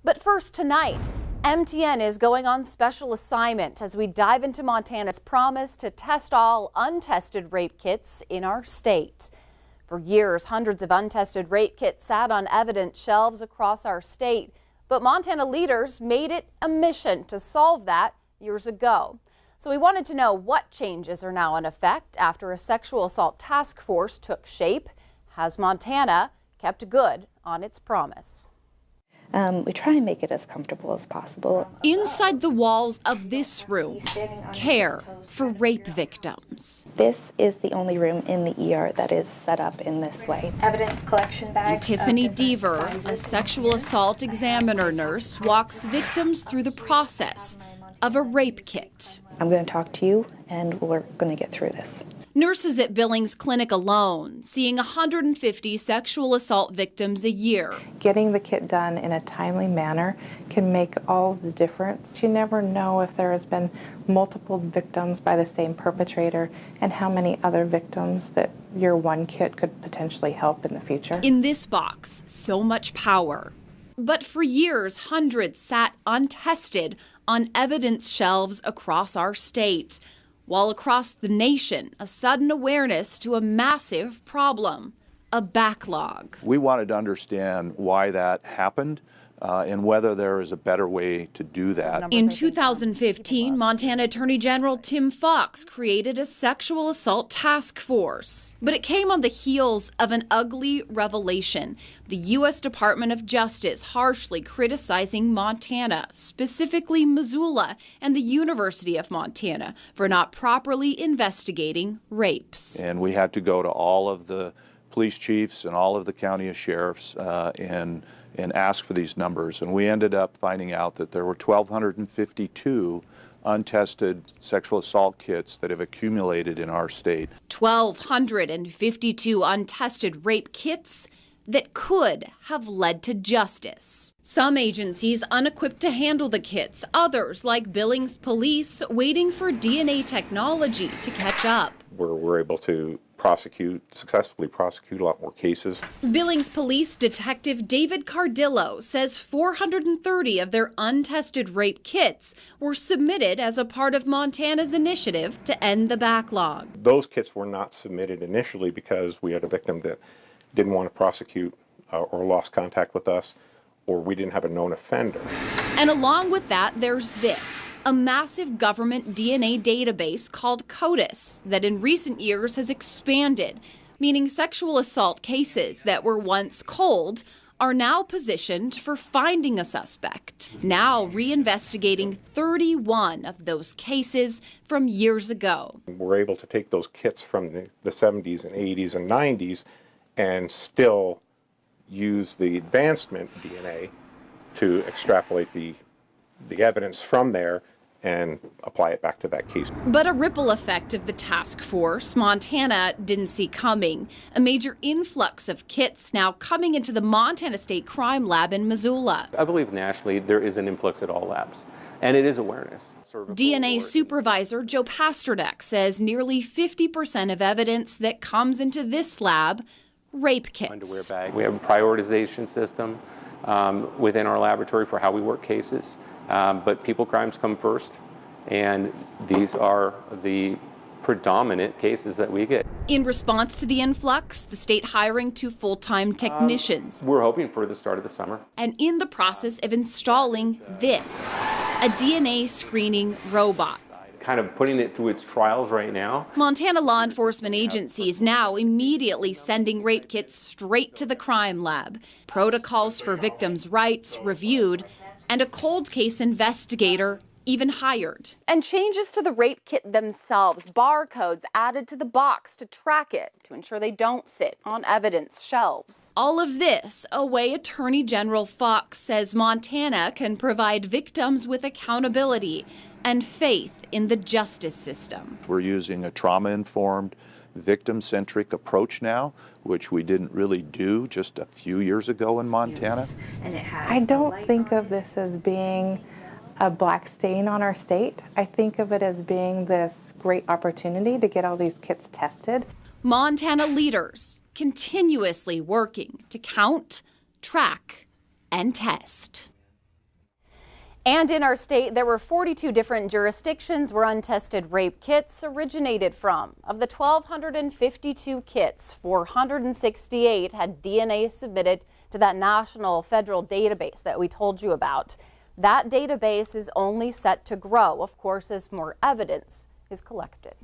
But first tonight, MTN is going on special assignment as we dive into Montana's promise to test all untested rape kits in our state. For years, hundreds of untested rape kits sat on evidence shelves across our state, but Montana leaders made it a mission to solve that years ago. So we wanted to know what changes are now in effect after a sexual assault task force took shape. Has Montana kept good on its promise? We try and make it as comfortable as possible. Inside the walls of this room, care for rape victims. This is the only room in the ER that is set up in this way. Evidence collection bags. Tiffany Deaver, a sexual assault examiner nurse, walks victims through the process of a rape kit. I'm going to talk to you and we're going to get through this. Nurses at Billings Clinic alone, seeing 150 sexual assault victims a year. Getting the kit done in a timely manner can make all the difference. You never know if there has been multiple victims by the same perpetrator and how many other victims that your one kit could potentially help in the future. In this box, so much power. But for years, hundreds sat untested on evidence shelves across our state. While across the nation, a sudden awareness to a massive problem, a backlog. We wanted to understand why that happened and whether there is a better way to do that. In 2015, Montana Attorney General Tim Fox created a sexual assault task force. But it came on the heels of an ugly revelation. The U.S. Department of Justice harshly criticizing Montana, specifically Missoula and the University of Montana, for not properly investigating rapes. And we had to go to all of the police chiefs and all of the county sheriffs and ask for these numbers. And we ended up finding out that there were 1,252 untested sexual assault kits that have accumulated in our state. 1,252 untested rape kits that could have led to justice. Some agencies unequipped to handle the kits, others, like Billings Police, waiting for DNA technology to catch up. We're able to successfully prosecute a lot more cases. Billings Police Detective David Cardillo says 430 of their untested rape kits were submitted as a part of Montana's initiative to end the backlog. Those kits were not submitted initially because we had a victim that didn't want to prosecute or lost contact with us, or we didn't have a known offender. And along with that, there's this, a massive government DNA database called CODIS that in recent years has expanded, meaning sexual assault cases that were once cold are now positioned for finding a suspect, now reinvestigating 31 of those cases from years ago. We're able to take those kits from the 70s and 80s and 90s and still use the advancement DNA to extrapolate the evidence from there and apply it back to that case. But a ripple effect of the task force Montana didn't see coming. A major influx of kits now coming into the Montana State Crime Lab in Missoula. I believe nationally there is an influx at all labs, and it is awareness. DNA supervisor Joe Pasternak says nearly 50% of evidence that comes into this lab, rape kits. Underwear bag. We have a prioritization system within our laboratory for how we work cases. But people crimes come first, and these are the predominant cases that we get. In response to the influx, the state hiring 2 full-time technicians. We're hoping for the start of the summer. And in the process of installing this, a DNA screening robot. Kind of putting it through its trials right now. Montana law enforcement agencies now immediately sending rape kits straight to the crime lab. Protocols for victims' rights reviewed, and a cold case investigator even hired. And changes to the rape kit themselves, barcodes added to the box to track it to ensure they don't sit on evidence shelves. All of this a way Attorney General Fox says Montana can provide victims with accountability and faith in the justice system. We're using a trauma-informed, victim-centric approach now, which we didn't really do just a few years ago in Montana. I don't think of this as being a black stain on our state. I think of it as being this great opportunity to get all these kits tested. Montana leaders continuously working to count, track, and test. And in our state, there were 42 different jurisdictions where untested rape kits originated from. Of the 1,252 kits, 468 had DNA submitted to that national federal database that we told you about. That database is only set to grow, of course, as more evidence is collected.